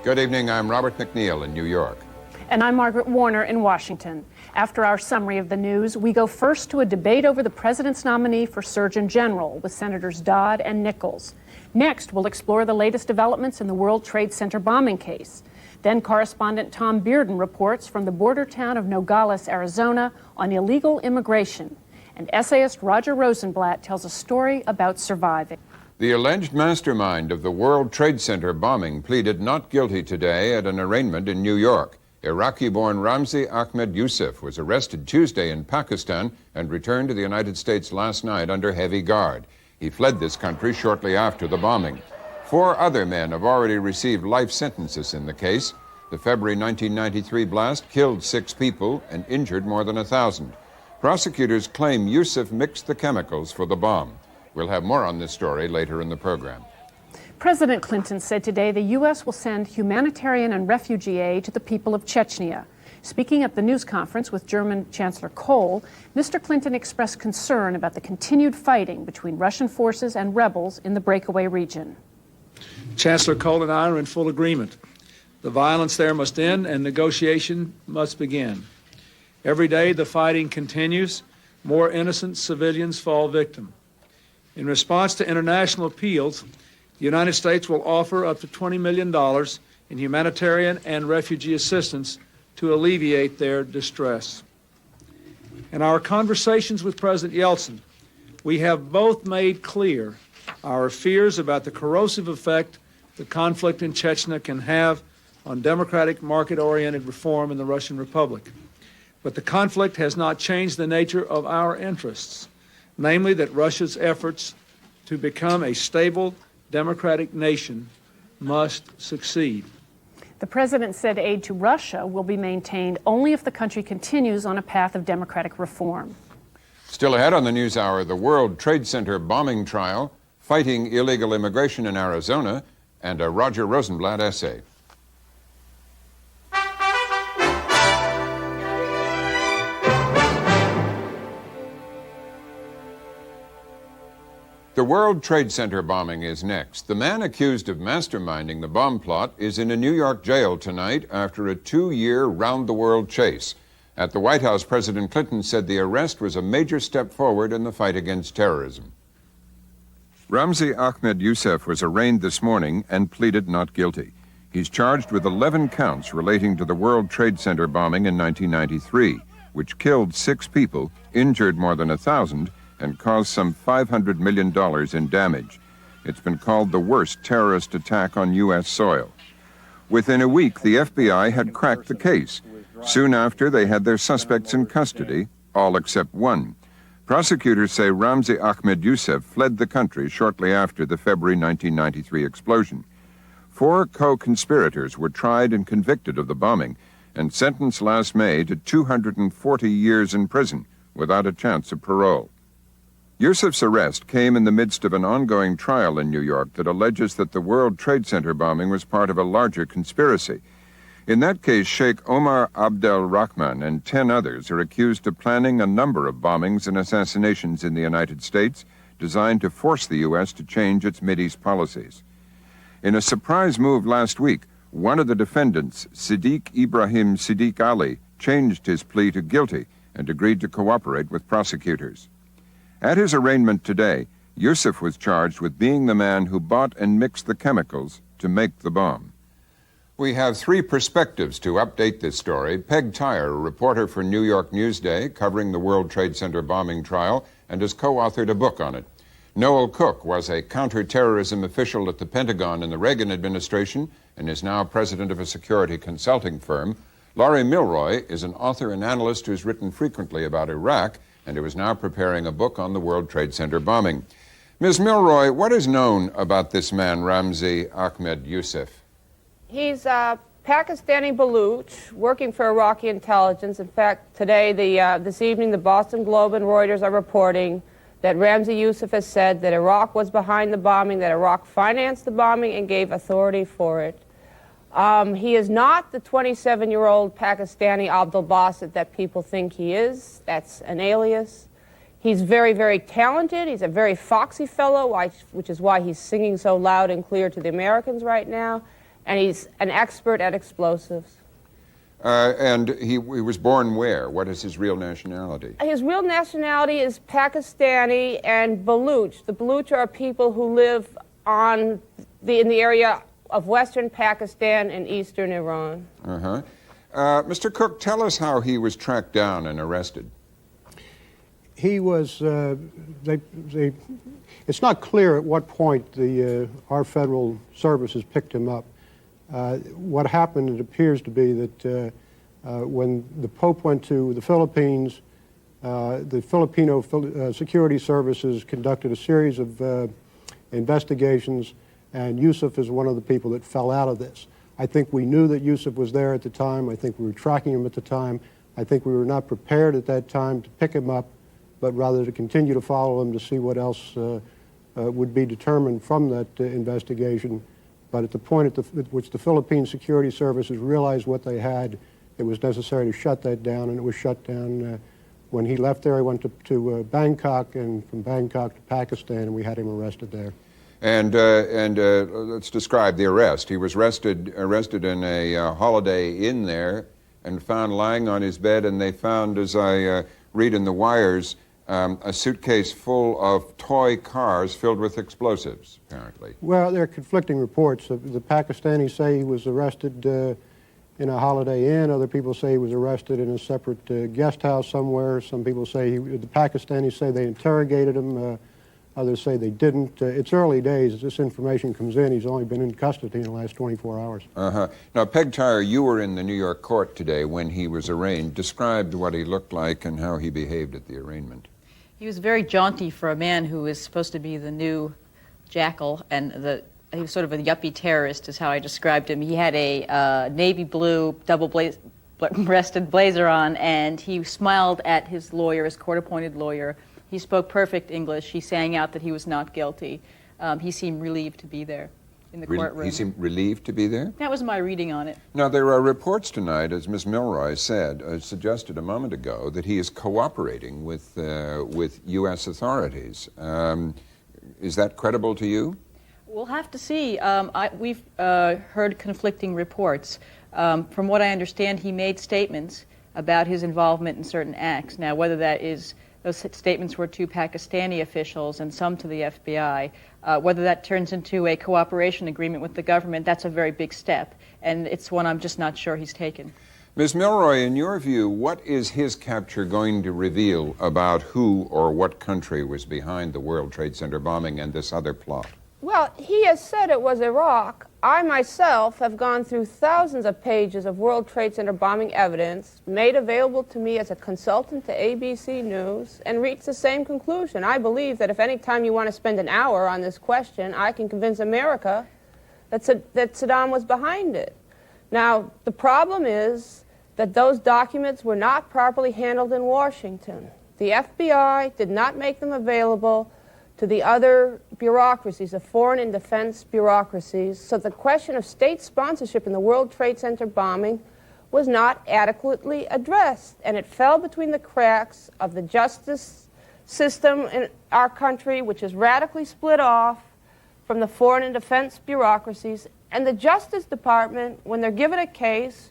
Good evening, I'm Robert MacNeil in New York. And I'm Margaret Warner in Washington. After our summary of the news, we go first to a debate over the president's nominee for Surgeon General with Senators Dodd and Nichols. Next, we'll explore the latest developments in the World Trade Center bombing case. Then correspondent Tom Bearden reports from the border town of Nogales, Arizona, on illegal immigration. And essayist Roger Rosenblatt tells a story about surviving. The alleged mastermind of the World Trade Center bombing pleaded not guilty today at an arraignment in New York. Iraqi-born Ramzi Ahmed Yousef was arrested Tuesday in Pakistan and returned to the United States last night under heavy guard. He fled this country shortly after the bombing. 4 other men have already received life sentences in the case. The February 1993 blast killed 6 people and injured more than 1,000. Prosecutors claim Yousef mixed the chemicals for the bomb. We'll have more on this story later in the program. President Clinton said today the U.S. will send humanitarian and refugee aid to the people of Chechnya. Speaking at the news conference with German Chancellor Kohl, Mr. Clinton expressed concern about the continued fighting between Russian forces and rebels in the breakaway region. Chancellor Kohl and I are in full agreement. The violence there must end and negotiation must begin. Every day the fighting continues. More innocent civilians fall victim. In response to international appeals, the United States will offer up to $20 million in humanitarian and refugee assistance to alleviate their distress. In our conversations with President Yeltsin, we have both made clear our fears about the corrosive effect the conflict in Chechnya can have on democratic, market-oriented reform in the Russian Republic. But the conflict has not changed the nature of our interests, namely that Russia's efforts to become a stable, democratic nation must succeed. The president said aid to Russia will be maintained only if the country continues on a path of democratic reform. Still ahead on the NewsHour, the World Trade Center bombing trial, fighting illegal immigration in Arizona, and a Roger Rosenblatt essay. The World Trade Center bombing is next. The man accused of masterminding the bomb plot is in a New York jail tonight after a 2-year round-the-world chase. At the White House, President Clinton said the arrest was a major step forward in the fight against terrorism. Ramzi Ahmed Yousef was arraigned this morning and pleaded not guilty. He's charged with 11 counts relating to the World Trade Center bombing in 1993, which killed 6 people, injured more than 1,000, and caused some $500 million in damage. It's been called the worst terrorist attack on U.S. soil. Within a week, the FBI had cracked the case. Soon after, they had their suspects in custody, all except one. Prosecutors say Ramzi Ahmed Yousef fled the country shortly after the February 1993 explosion. 4 co-conspirators were tried and convicted of the bombing and sentenced last May to 240 years in prison without a chance of parole. Yousef's arrest came in the midst of an ongoing trial in New York that alleges that the World Trade Center bombing was part of a larger conspiracy. In that case, Sheikh Omar Abdel Rahman and 10 others are accused of planning a number of bombings and assassinations in the United States designed to force the U.S. to change its Mideast policies. In a surprise move last week, one of the defendants, Siddiq Ibrahim Siddiq Ali, changed his plea to guilty and agreed to cooperate with prosecutors. At his arraignment today, Yousef was charged with being the man who bought and mixed the chemicals to make the bomb. We have 3 perspectives to update this story. Peg TYRE, a reporter for New York Newsday, covering the World Trade Center bombing trial, and has co-authored a book on it. Noel Cook was a counterterrorism official at the Pentagon in the Reagan administration and is now president of a security consulting firm. LAURIE MYLROIE is an author and analyst who's written frequently about Iraq and who is now preparing a book on the World Trade Center bombing. Ms. MYLROIE, what is known about this man, Ramzi Ahmed Yousef? He's a Pakistani Baluch working for Iraqi intelligence. In fact, today, this evening, the Boston Globe and Reuters are reporting that Ramzi Yousef has said that Iraq was behind the bombing, that Iraq financed the bombing and gave authority for it. He is not the 27-year-old Pakistani Abdul Basit that people think he is. That's an alias. He's very, very talented. He's a very foxy fellow, which is why he's singing so loud and clear to the Americans right now. and he's an expert at explosives. And he was born where? What is his real nationality? His real nationality is Pakistani and Baluch. The Baluch are people who live in the area of western Pakistan and eastern Iran. Uh-huh. Mr. Cook, tell us how he was tracked down and arrested. He was, it's not clear at what point our federal services picked him up. What happened, it appears to be that when the Pope went to the Philippines, the Filipino security services conducted a series of investigations, and Yousef is one of the people that fell out of this. I think we knew that Yousef was there at the time. I think we were tracking him at the time. I think we were not prepared at that time to pick him up, but rather to continue to follow him to see what else would be determined from that investigation. But at the point at which the Philippine security services realized what they had, it was necessary to shut that down, and it was shut down. When he left there, he went to Bangkok, and from Bangkok to Pakistan, and we had him arrested there. And let's describe the arrest. He was arrested in a Holiday Inn there and found lying on his bed, and they found, as I read in the wires, a suitcase full of toy cars filled with explosives, apparently. Well, there are conflicting reports. The Pakistanis say he was arrested in a Holiday Inn. Other people say he was arrested in a separate guest house somewhere. Some people say, the Pakistanis say they interrogated him. Others say they didn't. It's early days. As this information comes in, he's only been in custody in the last 24 hours. Uh-huh. Now, Peg Tyre, you were in the New York court today when he was arraigned. Describe what he looked like and how he behaved at the arraignment. He was very jaunty for a man who is supposed to be the new Jackal, and he was sort of a yuppie terrorist, is how I described him. He had a navy blue double-breasted blazer on, and he smiled at his lawyer, his court-appointed lawyer. He spoke perfect English. He sang out that he was not guilty. He seemed relieved to be there in the courtroom. He seemed relieved to be there? That was my reading on it. Now, there are reports tonight, as Ms. MYLROIE said, suggested a moment ago, that he is cooperating with U.S. authorities. Is that credible to you? We'll have to see. We've heard conflicting reports. From what I understand, he made statements about his involvement in certain acts. Now, whether those statements were to Pakistani officials and some to the FBI, whether that turns into a cooperation agreement with the government, that's a very big step, and it's one I'm just not sure he's taken. Ms. MYLROIE, in your view, what is his capture going to reveal about who or what country was behind the World Trade Center bombing and this other plot? Well, he has said it was Iraq. I myself have gone through thousands of pages of World Trade Center bombing evidence made available to me as a consultant to ABC News and reached the same conclusion. I believe that if any time you want to spend an hour on this question, I can convince America that Saddam was behind it. Now, the problem is that those documents were not properly handled in Washington. The FBI did not make them available to the other bureaucracies, the foreign and defense bureaucracies. So the question of state sponsorship in the World Trade Center bombing was not adequately addressed, and it fell between the cracks of the justice system in our country, which is radically split off from the foreign and defense bureaucracies. And the Justice Department, when they're given a case,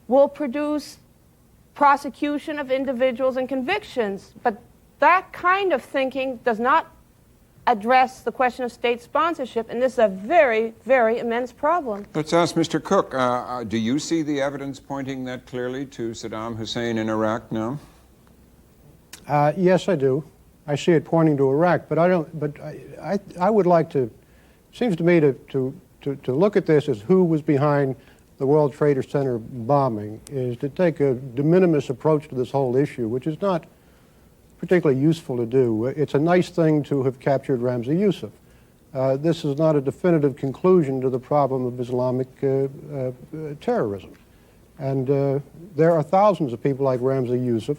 will produce prosecution of individuals and convictions. But that kind of thinking does not address the question of state sponsorship, and this is a very, very immense problem. Let's ask Mr. Cook, do you see the evidence pointing that clearly to Saddam Hussein in Iraq now? Yes, I do. I see it pointing to Iraq, but I don't. But I would like to. It seems to me to look at this as who was behind the World Trade Center bombing is to take a de minimis approach to this whole issue, which is not particularly useful to do. It's a nice thing to have captured Ramzi Yousef. This is not a definitive conclusion to the problem of Islamic terrorism. And there are thousands of people like Ramzi Yousef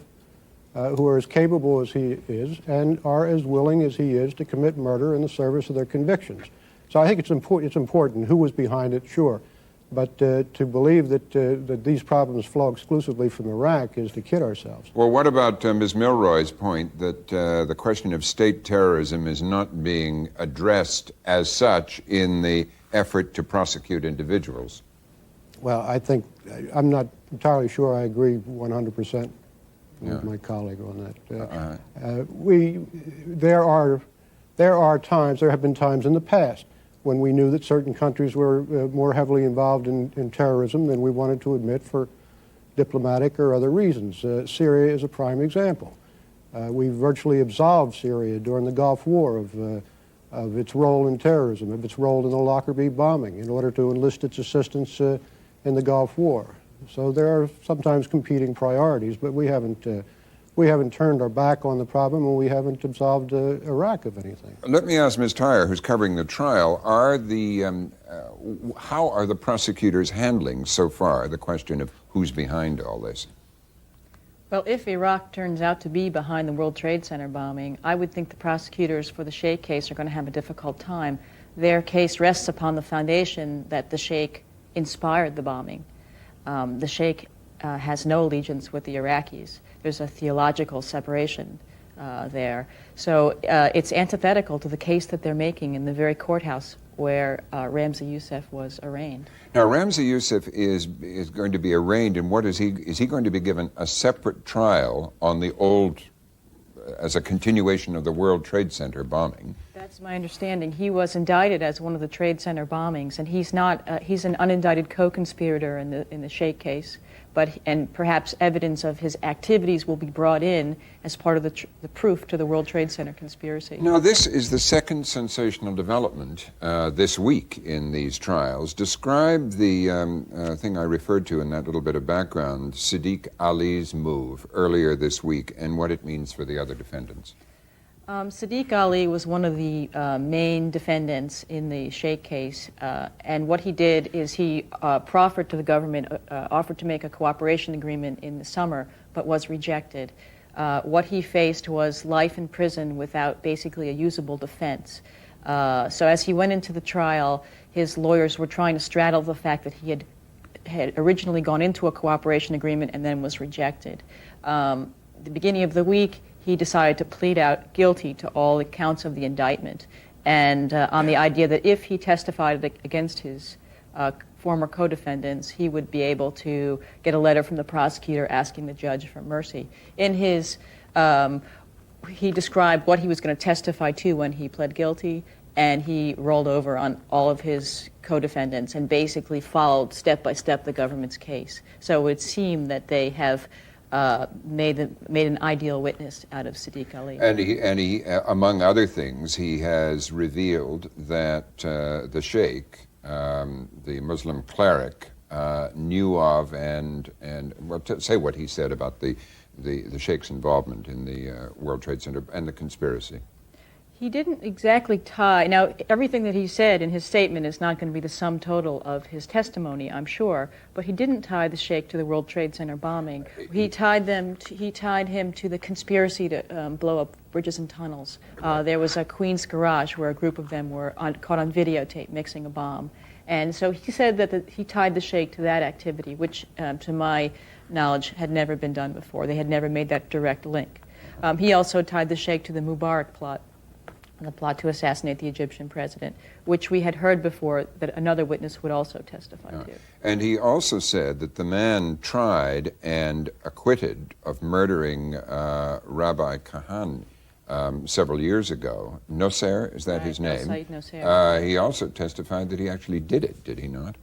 who are as capable as he is and are as willing as he is to commit murder in the service of their convictions. So I think it's important who was behind it, sure. But to believe that these problems flow exclusively from Iraq is to kid ourselves. Well, what about Ms. MYLROIE's point that the question of state terrorism is not being addressed as such in the effort to prosecute individuals? Well, I think, I'm not entirely sure I agree 100% with my colleague on that. There have been times in the past when we knew that certain countries were more heavily involved in terrorism than we wanted to admit for diplomatic or other reasons. Syria is a prime example. We virtually absolved Syria during the Gulf War of its role in terrorism, of its role in the Lockerbie bombing, in order to enlist its assistance in the Gulf War. So there are sometimes competing priorities, but we haven't turned our back on the problem, and we haven't absolved Iraq of anything. Let me ask Ms. TYRE, who's covering the trial, how are the prosecutors handling so far the question of who's behind all this? Well, if Iraq turns out to be behind the World Trade Center bombing, I would think the prosecutors for the Sheikh case are going to have a difficult time. Their case rests upon the foundation that the Sheikh inspired the bombing. The Sheikh has no allegiance with the Iraqis. There's a theological separation there. So it's antithetical to the case that they're making in the very courthouse where Ramzi Yousef was arraigned. Now, Ramzi Yousef is going to be arraigned, and what is he going to be given a separate trial on the old, as a continuation of the World Trade Center bombing? That's my understanding. He was indicted as one of the Trade Center bombings, and he's not. He's an unindicted co-conspirator in the Sheikh case. And perhaps evidence of his activities will be brought in as part of the proof to the World Trade Center conspiracy. Now, this is the second sensational development this week in these trials. Describe the thing I referred to in that little bit of background, Sadiq Ali's move earlier this week, and what it means for the other defendants. Sadiq Ali was one of the main defendants in the Sheikh case, and what he did is he proffered to the government, offered to make a cooperation agreement in the summer, but was rejected. What he faced was life in prison without basically a usable defense. So as he went into the trial, his lawyers were trying to straddle the fact that he had originally gone into a cooperation agreement and then was rejected. At the beginning of the week, he decided to plead out guilty to all counts of the indictment, and on the idea that if he testified against his former co-defendants, he would be able to get a letter from the prosecutor asking the judge for mercy. In his, he described what he was going to testify to when he pled guilty, and he rolled over on all of his co-defendants and basically followed step by step the government's case. So it would seem that they have made an ideal witness out of Sadiq Ali. And he, among other things, he has revealed that the Sheikh, the Muslim cleric, knew of and well, say what he said about the Sheikh's involvement in the World Trade Center and the conspiracy. He didn't exactly tie. Now, everything that he said in his statement is not going to be the sum total of his testimony, I'm sure, but he didn't tie the Sheikh to the World Trade Center bombing. He tied him to the conspiracy to blow up bridges and tunnels. There was a Queens garage where a group of them were caught on videotape mixing a bomb. And so he said that he tied the Sheikh to that activity, which, to my knowledge, had never been done before. They had never made that direct link. He also tied the Sheikh to the Mubarak plot, the plot to assassinate the Egyptian president, which we had heard before that another witness would also testify to. And he also said that the man tried and acquitted of murdering Rabbi Kahan several years ago. Nosser, is that his name? Nosser. He also testified that he actually did it, did he not?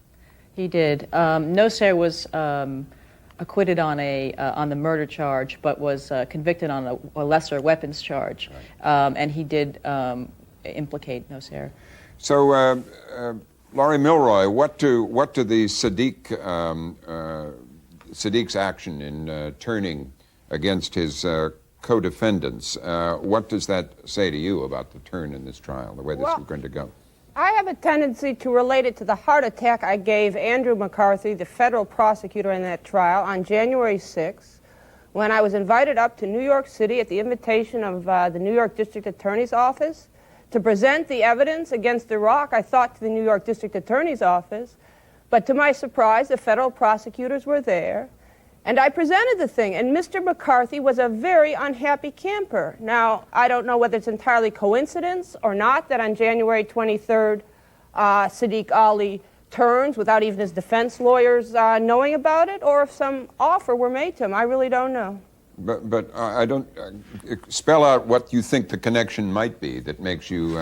He did. Nosser was acquitted on the murder charge, but was convicted on a lesser weapons charge, and he did implicate Nosser. So, LAURIE MYLROIE, what do the Sadiq's action in turning against his co-defendants, what does that say to you about the turn in this trial, the way this is going to go? I have a tendency to relate it to the heart attack I gave Andrew McCarthy, the federal prosecutor in that trial, on January 6th, when I was invited up to New York City at the invitation of the New York District Attorney's Office to present the evidence against Iraq, I thought, to the New York District Attorney's Office. But to my surprise, the federal prosecutors were there, and I presented the thing, and Mr. McCarthy was a very unhappy camper. Now, I don't know whether it's entirely coincidence or not that on January 23rd, Sadiq Ali turns without even his defense lawyers knowing about it, or if some offer were made to him. I really don't know. But I don't spell out what you think the connection might be that makes you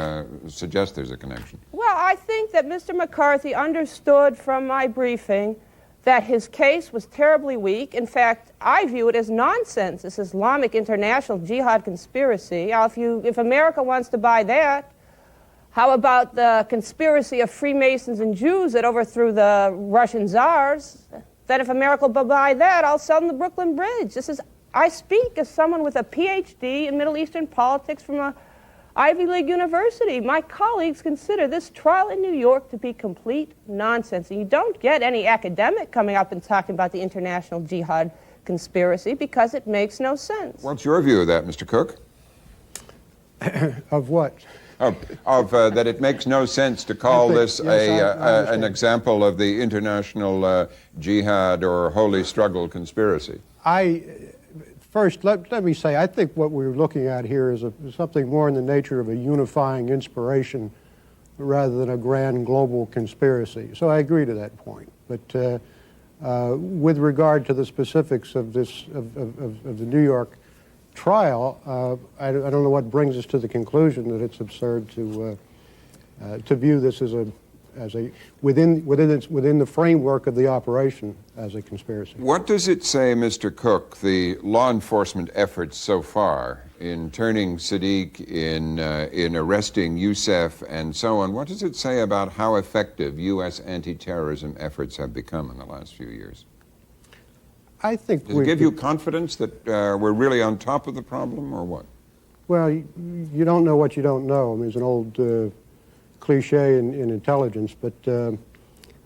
suggest there's a connection. Well, I think that Mr. McCarthy understood from my briefing that his case was terribly weak. In fact, I view it as nonsense, this Islamic international jihad conspiracy. Now, if America wants to buy that, how about the conspiracy of Freemasons and Jews that overthrew the Russian czars? Then if America will buy that, I'll sell them the Brooklyn Bridge. I speak as someone with a PhD in Middle Eastern politics from a Ivy League university. My colleagues consider this trial in New York to be complete nonsense. And you don't get any academic coming up and talking about the international jihad conspiracy because it makes no sense. What's your view of that, Mr. Cook? Of what? That it makes no sense to call this an example of the international jihad or holy struggle conspiracy. First, let me say, I think what we're looking at here is something more in the nature of a unifying inspiration rather than a grand global conspiracy. So I agree to that point. But with regard to the specifics of this of the New York trial, I don't know what brings us to the conclusion that it's absurd to view this as within the framework of the operation as a conspiracy. What does it say, Mr. Cook, the law enforcement efforts so far in turning Sadiq, in arresting Yousef, and so on? What does it say about how effective U.S. anti-terrorism efforts have become in the last few years? I think does it give you confidence that we're really on top of the problem, or what? Well, you don't know what you don't know. I mean, it's an old cliche in intelligence, but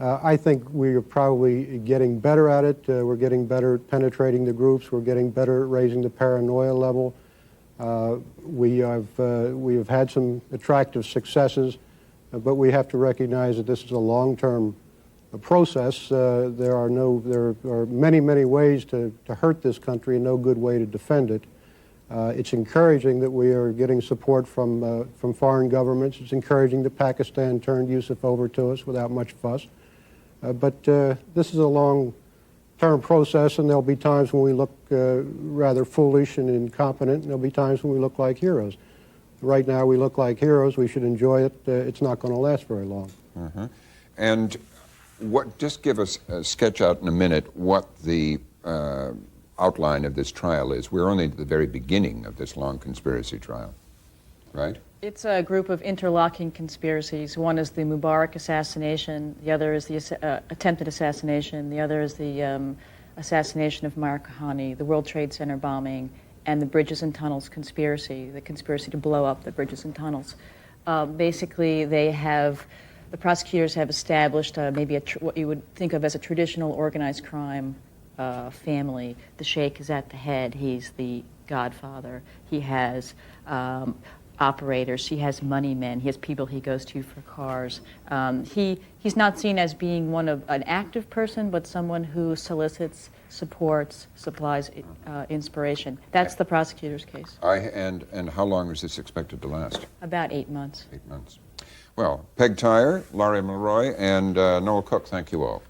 I think we are probably getting better at it. We're getting better at penetrating the groups. We're getting better at raising the paranoia level. We have had some attractive successes, but we have to recognize that this is a long-term process. There are many, many ways to hurt this country and no good way to defend it. It's encouraging that we are getting support from foreign governments. It's encouraging that Pakistan turned Yousef over to us without much fuss. But this is a long-term process, and there'll be times when we look rather foolish and incompetent, and there'll be times when we look like heroes. Right now we look like heroes. We should enjoy it. It's not going to last very long. And just give us a sketch out in a minute what the outline of this trial is. We're only at the very beginning of this long conspiracy trial, right? It's a group of interlocking conspiracies. One is the Mubarak assassination, the other is the attempted assassination, the other is the assassination of Mark Kahani, the World Trade Center bombing, and the bridges and tunnels conspiracy, the conspiracy to blow up the bridges and tunnels. Basically, the prosecutors have established maybe what you would think of as a traditional organized crime family. The sheikh is at the head. He's the godfather. He has operators. He has money men. He has people he goes to for cars. He's not seen as being an active person, but someone who solicits, supports, supplies inspiration. That's the prosecutor's case. And how long is this expected to last? About 8 months. 8 months. Well, Peg TYRE, LAURIE MYLROIE, and Noel Cook, thank you all.